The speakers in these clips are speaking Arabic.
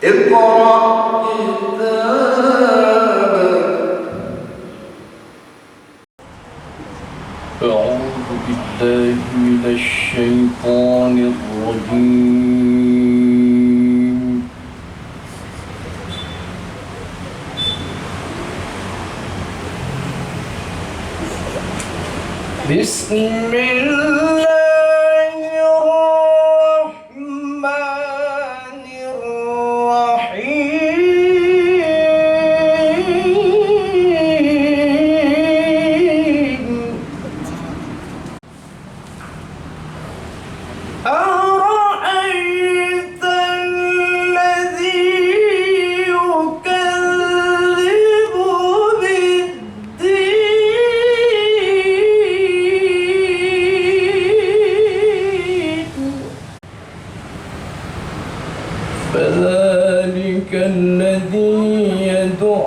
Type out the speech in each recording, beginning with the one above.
اقرأ كتابك. أعوذ بالله من الشيطان الرجيم. بسم الله الرحمن الرحيم. أرأيت الذي يكذب بالدين فذلك الذي يدع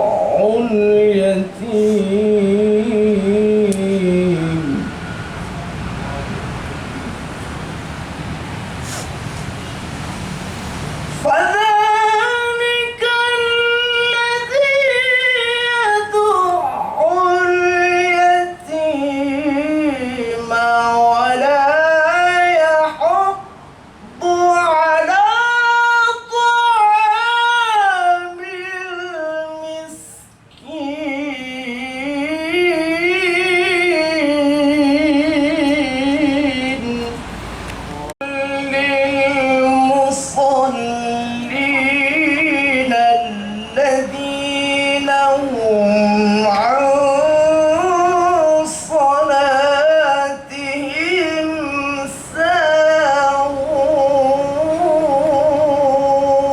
اليتيم فذلك الذي يدع اليتيم ولا يحض على طعام المسكين للمصلين الذين هم عن صلاتهم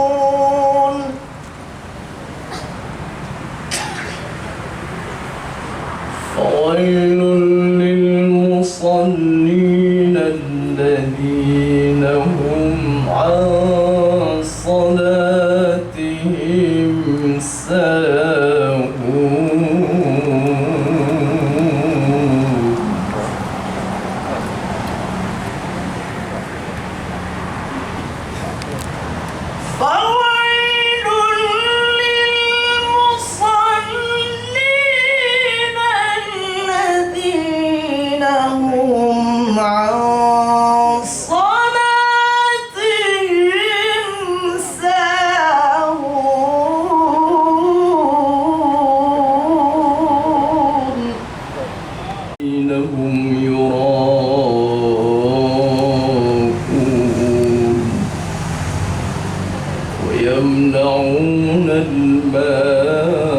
ساهون فويل للمصلين الذين هم عن صلاتهم ساهون فويل للمصلين الذين هم عن صلاتهم ساهون إنهم يراءون ويمنعون الماء